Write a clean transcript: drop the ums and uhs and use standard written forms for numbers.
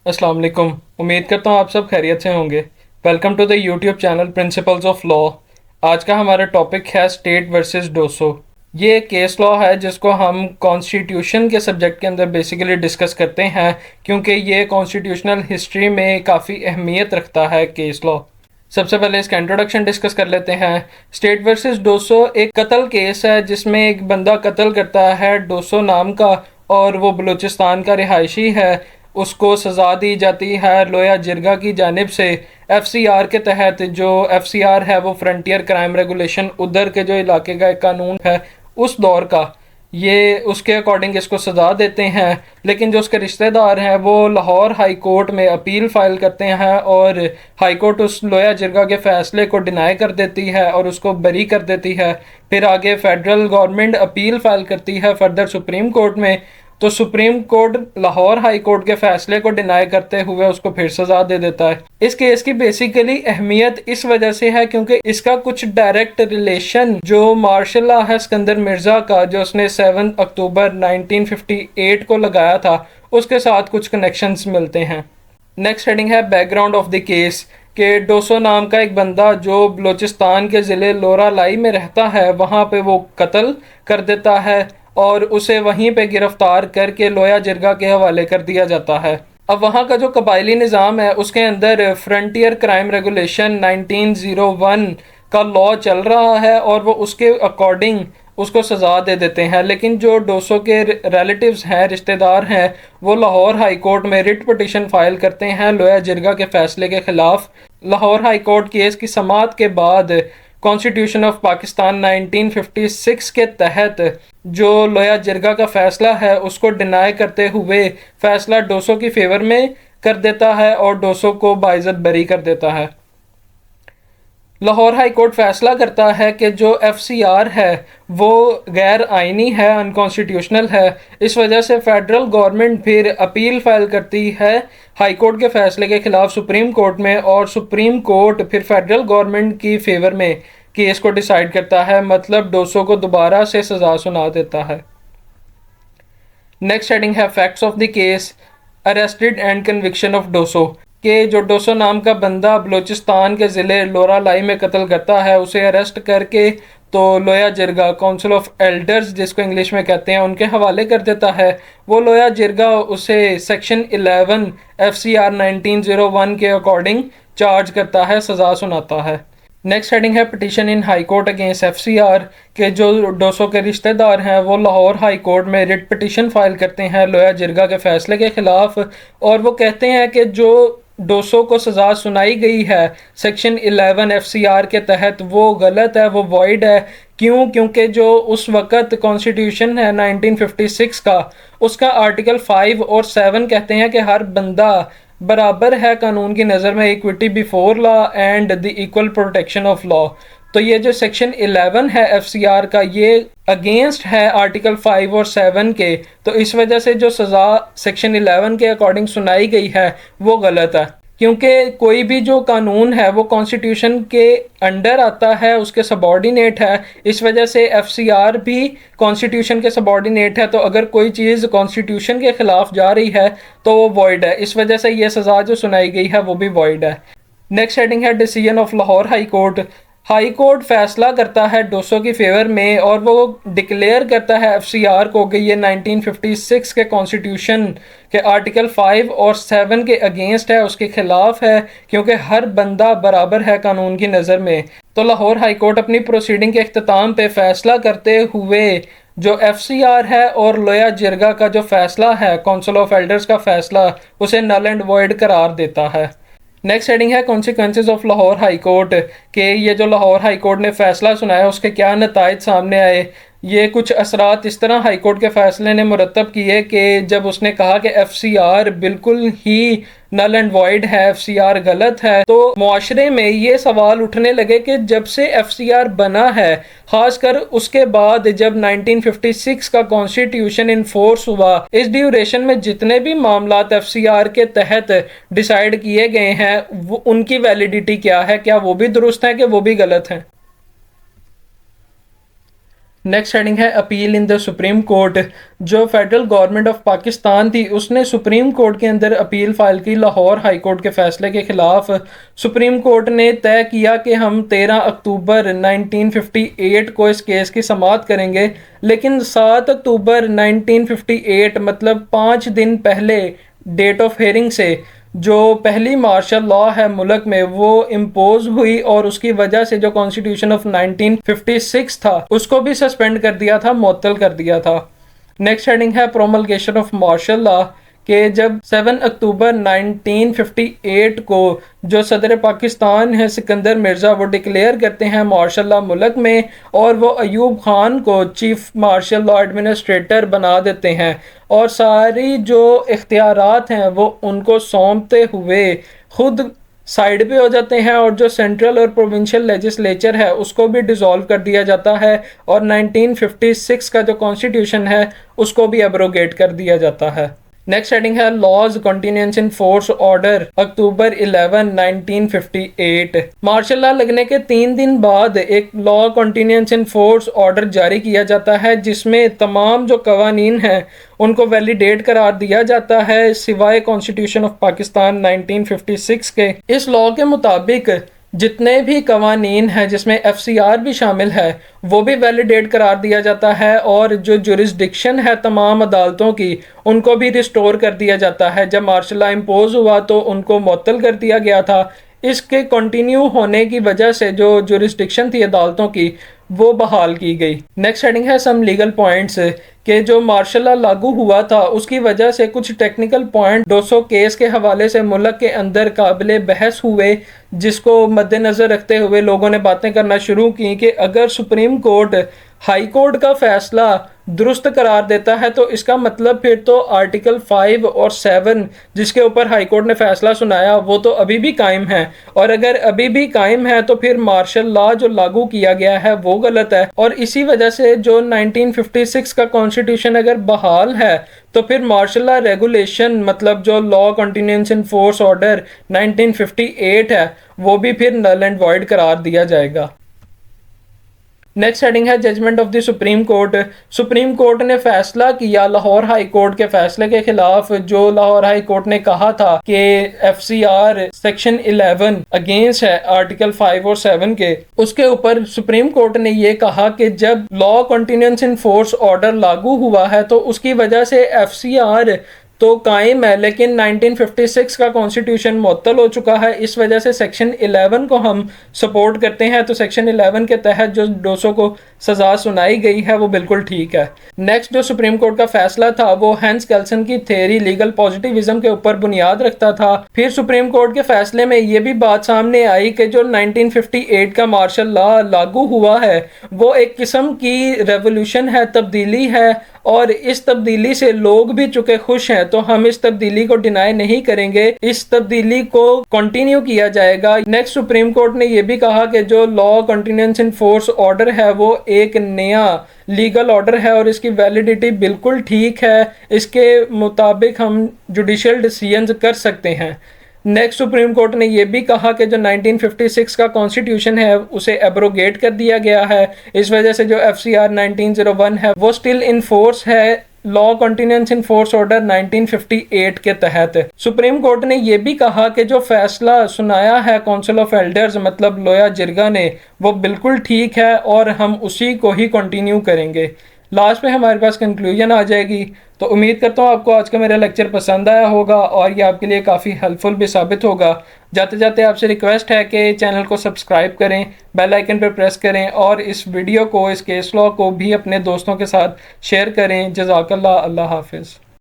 अस्सलाम वालेकुम। उम्मीद करता हूँ आप सब खैरियत से होंगे। Welcome to the YouTube channel principles of law. आज का हमारा टॉपिक है स्टेट वर्सेस डोसो। ये केस लॉ है जिसको हम कॉन्स्टिट्यूशन के सब्जेक्ट के अंदर बेसिकली डिस्कस करते हैं, क्योंकि ये कॉन्स्टिट्यूशनल हिस्ट्री में काफ़ी अहमियत रखता है केस लॉ। सबसे पहले इसका इंट्रोडक्शन डिस्कस कर लेते हैं। स्टेट वर्सेस डोसो एक कत्ल केस है जिसमें एक बंदा कत्ल करता है डोसो नाम का, और वो बलूचिस्तान का रिहायशी है। उसको सज़ा दी जाती है लोया जिरगा की जानिब से एफसीआर के तहत। जो एफसीआर है वो फ्रंटियर क्राइम रेगुलेशन, उधर के जो इलाके का एक कानून है उस दौर का, ये उसके अकॉर्डिंग इसको सज़ा देते हैं। लेकिन जो उसके रिश्तेदार हैं वो लाहौर हाई कोर्ट में अपील फाइल करते हैं, और हाई कोर्ट उस लोया जिरगा के फ़ैसले को डिनाई कर देती है और उसको बरी कर देती है। फिर आगे फेडरल गवर्नमेंट अपील फाइल करती है फर्दर सुप्रीम कोर्ट में, तो supreme court Lahore high court के फैसले को डिनाई करते हुए उसको फिर सजा दे देता है। इस केस की बेसिकली अहमियत इस वजह से है क्योंकि इसका कुछ डायरेक्ट रिलेशन जो मार्शल लॉ है सिकंदर मिर्जा का, जो उसने 7 अक्टूबर 1958 को लगाया था, उसके साथ कुछ कनेक्शंस मिलते हैं। नेक्स्ट हेडिंग है बैकग्राउंड ऑफ द केस के डोसो नाम का एक बंदा जो बलूचिस्तान के ज़िले लोरा लाई में रहता है, वहाँ पे वो कत्ल कर देता है और उसे वहीं पे गिरफ्तार करके लोया जिरगा के हवाले कर दिया जाता है। अब वहाँ का जो कबायली निज़ाम है उसके अंदर फ्रंटियर क्राइम रेगुलेशन 1901 का लॉ चल रहा है और वो उसके अकॉर्डिंग उसको सज़ा दे देते हैं। लेकिन जो डोसो के रिलेटिव्स हैं, रिश्तेदार हैं, वो लाहौर हाई कोर्ट में रिट पिटिशन फाइल करते हैं लोया जिरगा के फ़ैसले के ख़िलाफ़। लाहौर हाई कोर्ट केस की समाअत के बाद कॉन्स्टिट्यूशन ऑफ पाकिस्तान 1956 के तहत जो लोया जिरगा का फ़ैसला है उसको डिनाई करते हुए फ़ैसला डोसो की फेवर में कर देता है और डोसो को बाइज़्ज़त बरी कर देता है। लाहौर हाई कोर्ट फैसला करता है कि जो एफसीआर है वो गैर आइनी है, अनकॉन्स्टिट्यूशनल है। इस वजह से फेडरल गवर्नमेंट फिर अपील फाइल करती है हाई कोर्ट के फैसले के खिलाफ सुप्रीम कोर्ट में, और सुप्रीम कोर्ट फिर फेडरल गवर्नमेंट की फेवर में केस को डिसाइड करता है, मतलब डोसो को दोबारा से सज़ा सुना देता है। नेक्स्ट हेडिंग है facts of the case, arrested and conviction of डोसो। कि जो डोसो नाम का बंदा बलूचिस्तान के ज़िले लोरा लाई में कत्ल करता है, उसे अरेस्ट करके तो लोया जिरगा काउंसिल ऑफ एल्डर्स जिसको इंग्लिश में कहते हैं उनके हवाले कर देता है। वो लोया जिरगा उसे सेक्शन 11 एफसीआर 1901 के अकॉर्डिंग चार्ज करता है, सज़ा सुनाता है। नेक्स्ट हेडिंग है पिटीशन इन हाई कोर्ट अगेंस्ट एफसीआर। के जो डोसो के रिश्तेदार हैं वो लाहौर हाई कोर्ट में रिट पिटीशन फाइल करते हैं लोया जिरगा के फ़ैसले के ख़िलाफ़, और वो कहते हैं कि जो डोसो को सज़ा सुनाई गई है सेक्शन 11 एफसीआर के तहत वो गलत है, वो वॉइड है। क्यों? क्योंकि जो उस वक़्त कॉन्स्टिट्यूशन है 1956 का, उसका आर्टिकल 5 और 7 कहते हैं कि हर बंदा बराबर है कानून की नज़र में, equity before law and the equal protection of law. तो ये जो सेक्शन 11 है एफसीआर का, ये अगेंस्ट है आर्टिकल 5 और 7 के। तो इस वजह से जो सज़ा सेक्शन 11 के अकॉर्डिंग सुनाई गई है वो गलत है, क्योंकि कोई भी जो कानून है वो कॉन्स्टिट्यूशन के अंडर आता है, उसके सबॉर्डिनेट है। इस वजह से एफसीआर भी कॉन्स्टिट्यूशन के सबॉर्डिनेट है। तो अगर कोई चीज़ कॉन्स्टिट्यूशन के ख़िलाफ़ जा रही है तो वो वॉइड है। इस वजह से ये सज़ा जो सुनाई गई है वो भी वॉइड है। नेक्स्ट हेडिंग है decision of Lahore high court. High court फैसला करता है डोसो की फेवर में, और वो डिक्लेयर करता है एफसीआर को कि ये 1956 के कॉन्स्टिट्यूशन के आर्टिकल 5 और 7 के अगेंस्ट है, उसके ख़िलाफ़ है, क्योंकि हर बंदा बराबर है कानून की नज़र में। तो लाहौर हाई कोर्ट अपनी प्रोसीडिंग के अख्ताम पे फ़ैसला करते हुए जो एफसीआर है और लोया जिरगा का जो फ़ैसला है काउंसिल ऑफ एल्डर्स का फ़ैसला, उसे नल एंड वॉइड करार देता है। नेक्स्ट हेडिंग है consequences of Lahore high court. के ये जो लाहौर हाई कोर्ट ने फैसला सुनाया उसके क्या नताइज सामने आए। ये कुछ असरात इस तरह हाई कोर्ट के फैसले ने मुरतब किए कि जब उसने कहा कि एफसीआर बिल्कुल ही नल एंड वॉइड है, एफसीआर गलत है, तो मुआशरे में ये सवाल उठने लगे कि जब से एफसीआर बना है, खासकर उसके बाद जब 1956 का कॉन्स्टिट्यूशन इन फोर्स हुआ, इस ड्यूरेशन में जितने भी मामलात एफसीआर के तहत डिसाइड किए गए हैं वो उनकी वैलिडिटी क्या है, क्या वो भी दुरुस्त हैं कि वो भी गलत हैं। नेक्स्ट हेडिंग है appeal in the supreme court. जो फेडरल गवर्नमेंट ऑफ पाकिस्तान थी उसने सुप्रीम कोर्ट के अंदर अपील फाइल की लाहौर हाई कोर्ट के फैसले के खिलाफ। सुप्रीम कोर्ट ने तय किया कि हम 13 अक्टूबर 1958 को इस केस की समाअत करेंगे, लेकिन 7 अक्टूबर 1958 मतलब 5 दिन पहले डेट ऑफ हेयरिंग से जो पहली मार्शल लॉ है मुल्क में वो इम्पोज हुई और उसकी वजह से जो कॉन्स्टिट्यूशन ऑफ 1956 था उसको भी सस्पेंड कर दिया था, मुअत्तल कर दिया था। नेक्स्ट हेडिंग है प्रोमलगेशन ऑफ मार्शल लॉ कि जब 7 अक्टूबर 1958 को जो सदर पाकिस्तान है सिकंदर मिर्ज़ा वो डिक्लेयर करते हैं मार्शल लॉ मुल्क में, और वो अयूब खान को चीफ मार्शल लॉ एडमिनिस्ट्रेटर बना देते हैं और सारी जो इख्तियारात हैं वो उनको सौंपते हुए खुद साइड पे हो जाते हैं, और जो सेंट्रल और प्रोविंशियल लेजिस्लेचर है उसको भी डिसॉल्व कर दिया जाता है और 1956 का जो कॉन्स्टिट्यूशन है उसको भी एब्रोगेट कर दिया जाता है। नेक्स्ट हेडिंग है laws continuance in force order October 11 1958। Martial law लगने के 3 दिन बाद एक law continuance in force order जारी किया जाता है जिसमें तमाम जो कवानीन हैं उनको वैलिडेट करार दिया जाता है सिवाय कॉन्स्टिट्यूशन ऑफ पाकिस्तान 1956 के। इस लॉ के मुताबिक जितने भी कवानीन हैं जिसमें FCR भी शामिल है वो भी वैलिडेट करार दिया जाता है, और जो जुरिस्डिक्शन है तमाम अदालतों की उनको भी रिस्टोर कर दिया जाता है। जब मार्शल लॉ इम्पोज हुआ तो उनको मुअत्तल कर दिया गया था। इसके कंटिन्यू होने की वजह से जो जुरिस्डिक्शन थी अदालतों की वो बहाल की गई। नेक्स्ट हेडिंग है सम लीगल पॉइंट्स कि जो मार्शल लॉ लागू हुआ था उसकी वजह से कुछ टेक्निकल पॉइंट 200 केस के हवाले से मुल्क के अंदर काबिले बहस हुए, जिसको मद्देनज़र रखते हुए लोगों ने बातें करना शुरू की कि अगर सुप्रीम कोर्ट हाई कोर्ट का फैसला दुरुस्त करार देता है तो इसका मतलब फिर तो आर्टिकल 5 और 7 जिसके ऊपर हाई कोर्ट ने फैसला सुनाया वो तो अभी भी कायम है, और अगर अभी भी कायम है तो फिर मार्शल लॉ जो लागू किया गया है वो गलत है। और इसी वजह से जो 1956 का कॉन्स्टिट्यूशन अगर बहाल है तो फिर मार्शल लॉ रेगुलेशन मतलब जो law continuance in force order 1958 है वो भी फिर नल एंड वॉइड करार दिया जाएगा। नेक्स्ट हेडिंग है judgment of the supreme court. Supreme court ने फैसला किया लाहौर हाई कोर्ट के फैसले के खिलाफ। जो लाहौर हाई कोर्ट ने कहा था कि FCR सेक्शन 11 अगेंस्ट है आर्टिकल 5 और 7 के, उसके ऊपर सुप्रीम कोर्ट ने ये कहा कि जब law continuance in force order लागू हुआ है तो उसकी वजह से FCR तो कायम है, लेकिन 1956 का कॉन्स्टिट्यूशन मुअत्तल हो चुका है। इस वजह से सेक्शन 11 को हम सपोर्ट करते हैं, तो सेक्शन 11 के तहत जो 200 को सज़ा सुनाई गई है वो बिल्कुल ठीक है। नेक्स्ट जो सुप्रीम कोर्ट का फैसला था वो हैंस केल्सन की थ्योरी लीगल पॉजिटिविज्म के ऊपर बुनियाद रखता था। फिर सुप्रीम कोर्ट के फैसले में ये भी बात सामने आई कि जो 1958 का मार्शल लॉ लागू हुआ है वो एक किस्म की रेवोल्यूशन है, तब्दीली है, और इस तब्दीली से लोग भी चुके खुश हैं, तो हम इस तब्दीली को डिनाई नहीं करेंगे, इस तब्दीली को कंटिन्यू किया जाएगा। नेक्स्ट सुप्रीम कोर्ट ने यह भी कहा कि जो law continuance in force order है वो एक नया लीगल ऑर्डर है और इसकी वैलिडिटी बिल्कुल ठीक है, इसके मुताबिक हम जुडिशियल डिसीजंस कर सकते हैं। नेक्स्ट सुप्रीम कोर्ट ने यह भी कहा कि जो 1956 का कॉन्स्टिट्यूशन है उसे एब्रोगेट कर दिया गया है, इस वजह से जो FCR 1901 है वो स्टिल इन फोर्स है law continuance in force order 1958 के तहत। सुप्रीम कोर्ट ने यह भी कहा कि जो फैसला सुनाया है काउंसिल ऑफ एल्डर्स मतलब लोया जिरगा ने वो बिल्कुल ठीक है और हम उसी को ही कंटिन्यू करेंगे। लास्ट में हमारे पास कंक्लूजन आ जाएगी। तो उम्मीद करता हूँ आपको आज का मेरा लेक्चर पसंद आया होगा और ये आपके लिए काफ़ी हेल्पफुल भी साबित होगा। जाते जाते आपसे रिक्वेस्ट है कि चैनल को सब्सक्राइब करें, बेल आइकन पर प्रेस करें और इस वीडियो को, इस केस लॉ को भी अपने दोस्तों के साथ शेयर करें। जज़ाकल्लाह, अल्लाह हाफिज़।